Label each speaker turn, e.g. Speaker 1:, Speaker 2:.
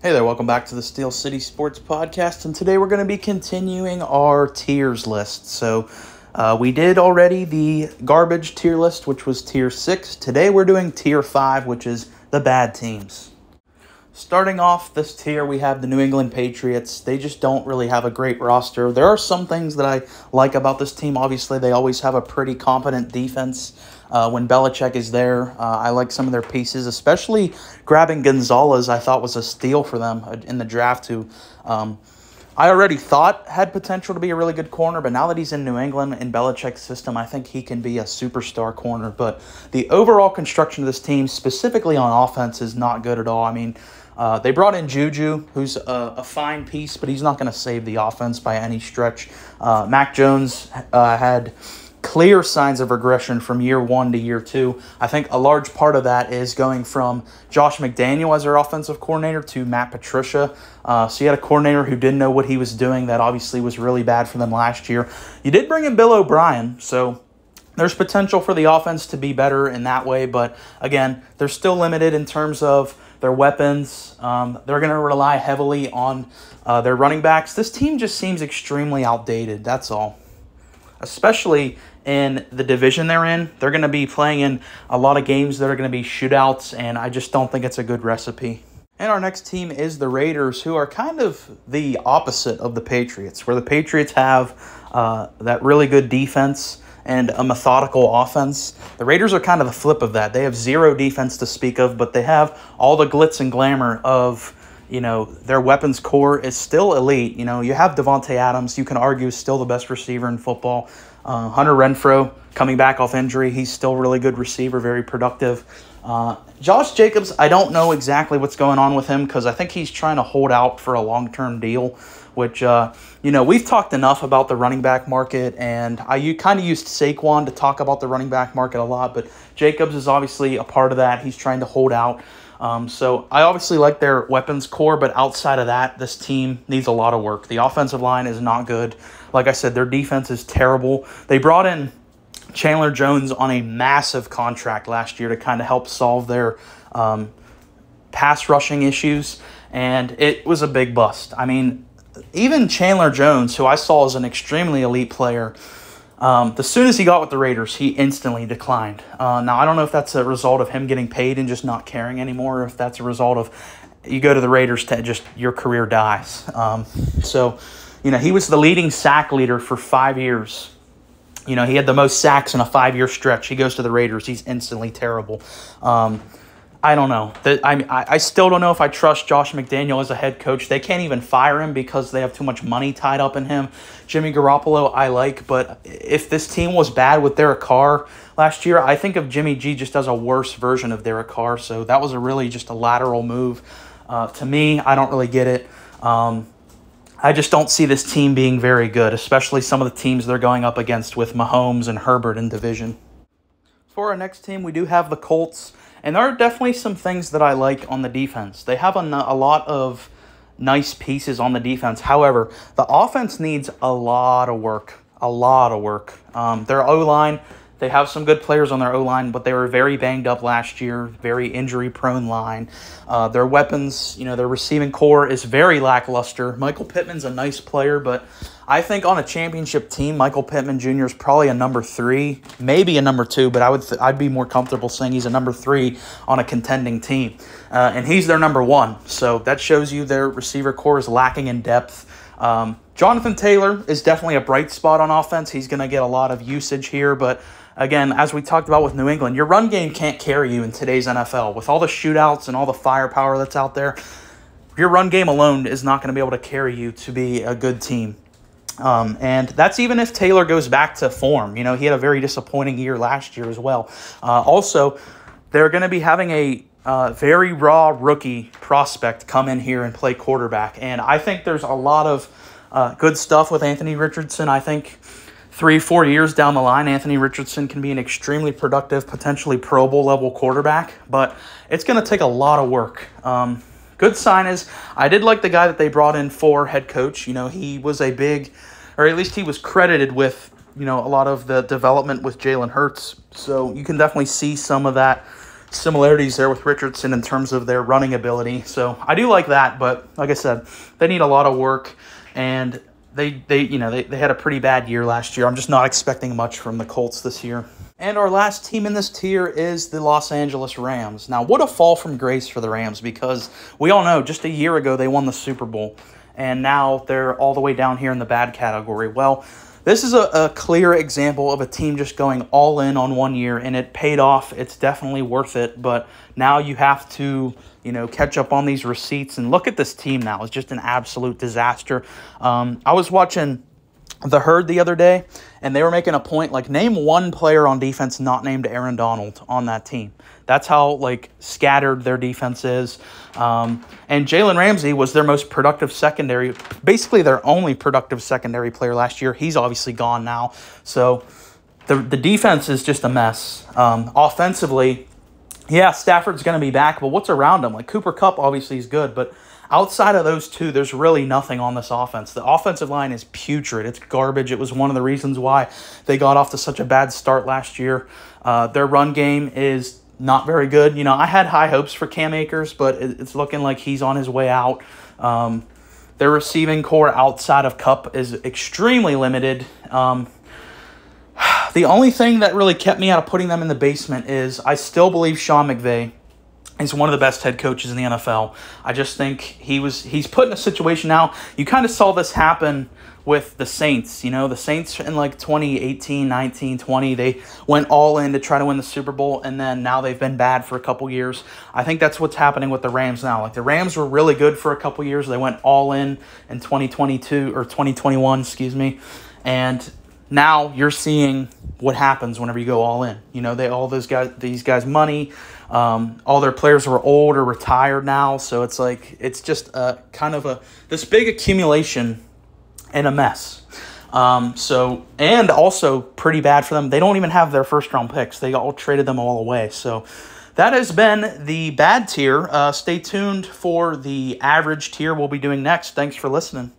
Speaker 1: Hey there, welcome back to the Steel City Sports Podcast, and today we're going to be continuing our tiers list. So we did already the garbage tier list, which was tier 6. Today we're doing tier 5, which is the bad teams. Starting off this tier, we have the New England Patriots. They just don't really have a great roster. There are some things that I like about this team. Obviously, they always have a pretty competent defense. When Belichick is there, I like some of their pieces, especially grabbing Gonzalez. I thought was a steal for them in the draft, who I already thought had potential to be a really good corner, but now that he's in New England in Belichick's system, I think he can be a superstar corner. But the overall construction of this team, specifically on offense, is not good at all. I mean, they brought in Juju, who's a fine piece, but he's not going to save the offense by any stretch. Mac Jones had clear signs of regression from year 1 to year 2. I think a large part of that is going from Josh McDaniel as our offensive coordinator to Matt Patricia. So you had a coordinator who didn't know what he was doing. That obviously was really bad for them last year. You did bring in Bill O'Brien, so there's potential for the offense to be better in that way. But again, they're still limited in terms of their weapons. They're going to rely heavily on their running backs. This team just seems extremely outdated, that's all. Especially in the division they're in. They're going to be playing in a lot of games that are going to be shootouts, and I just don't think it's a good recipe. And our next team is the Raiders, who are kind of the opposite of the Patriots, where the Patriots have that really good defense and a methodical offense. The Raiders are kind of the flip of that. They have zero defense to speak of, but they have all the glitz and glamour of, their weapons core is still elite. You have Devontae Adams, you can argue is still the best receiver in football. Hunter Renfrow coming back off injury, he's still a really good receiver, very productive. Josh Jacobs, I don't know exactly what's going on with him because I think he's trying to hold out for a long-term deal, which, we've talked enough about the running back market, and I kind of used Saquon to talk about the running back market a lot, but Jacobs is obviously a part of that. He's trying to hold out. So I obviously like their weapons core, but outside of that, this team needs a lot of work. The offensive line is not good. Like I said, their defense is terrible. They brought in Chandler Jones on a massive contract last year to kind of help solve their pass rushing issues, and it was a big bust. I mean, even Chandler Jones, who I saw as an extremely elite player, as soon as he got with the Raiders, he instantly declined. Now, I don't know if that's a result of him getting paid and just not caring anymore, or if that's a result of you go to the Raiders to just your career dies. He was the leading sack leader for 5 years. He had the most sacks in a 5-year stretch. He goes to the Raiders. He's instantly terrible. I don't know. I still don't know if I trust Josh McDaniel as a head coach. They can't even fire him because they have too much money tied up in him. Jimmy Garoppolo I like, but if this team was bad with Derek Carr last year, I think of Jimmy G just as a worse version of Derek Carr. So that was really just a lateral move. To me, I don't really get it. I just don't see this team being very good, especially some of the teams they're going up against with Mahomes and Herbert in division. For our next team, we do have the Colts, and there are definitely some things that I like on the defense. They have a lot of nice pieces on the defense. However, the offense needs a lot of work, Their O-line, they have some good players on their O-line, but they were very banged up last year, very injury-prone line. Their weapons, their receiving core is very lackluster. Michael Pittman's a nice player, but I think on a championship team, Michael Pittman Jr. is probably a number 3, maybe a number 2, but I'd be more comfortable saying he's a number 3 on a contending team. And he's their number 1, so that shows you their receiver core is lacking in depth. Jonathan Taylor is definitely a bright spot on offense. He's going to get a lot of usage here, but again, as we talked about with New England, your run game can't carry you in today's NFL. With all the shootouts and all the firepower that's out there, your run game alone is not going to be able to carry you to be a good team. And that's even if Taylor goes back to form. He had a very disappointing year last year as well. Also, they're going to be having a very raw rookie prospect come in here and play quarterback. And I think there's a lot of good stuff with Anthony Richardson. I think 3-4 years down the line, Anthony Richardson can be an extremely productive, potentially Pro Bowl level quarterback, but it's going to take a lot of work. Good sign is I did like the guy that they brought in for head coach. He was a big, or at least he was credited with, a lot of the development with Jalen Hurts. So you can definitely see some of that similarities there with Richardson in terms of their running ability. So I do like that, but like I said, they need a lot of work, and they had a pretty bad year last year. I'm just not expecting much from the Colts this year. And our last team in this tier is the Los Angeles Rams. Now, what a fall from grace for the Rams, because we all know just a year ago they won the Super Bowl, and now they're all the way down here in the bad category. Well, this is a clear example of a team just going all in on 1 year, and it paid off. It's definitely worth it, but now you have to, catch up on these receipts. And look at this team now. It's just an absolute disaster. I was watching The Herd the other day, and they were making a point, like, name one player on defense not named Aaron Donald on that team. That's how, scattered their defense is. And Jalen Ramsey was their most productive secondary, basically their only productive secondary player last year. He's obviously gone now. So the defense is just a mess. Offensively, yeah, Stafford's going to be back, but what's around him? Cooper Kupp obviously is good, but outside of those two, there's really nothing on this offense. The offensive line is putrid. It's garbage. It was one of the reasons why they got off to such a bad start last year. Their run game is not very good. I had high hopes for Cam Akers, but it's looking like he's on his way out. Their receiving core outside of Kupp is extremely limited. The only thing that really kept me out of putting them in the basement is I still believe Sean McVay is one of the best head coaches in the NFL. I just think he's put in a situation now. You kind of saw this happen with the Saints. The Saints in 2018, 19, 20, they went all in to try to win the Super Bowl, and then now they've been bad for a couple years. I think that's what's happening with the Rams now. The Rams were really good for a couple years. They went all in 2022 or 2021, and now you're seeing what happens whenever you go all in. These guys money. All their players were old or retired now, so it's just this big accumulation and a mess. And also pretty bad for them. They don't even have their first-round picks. They all traded them all away. So that has been the bad tier. Stay tuned for the average tier we'll be doing next. Thanks for listening.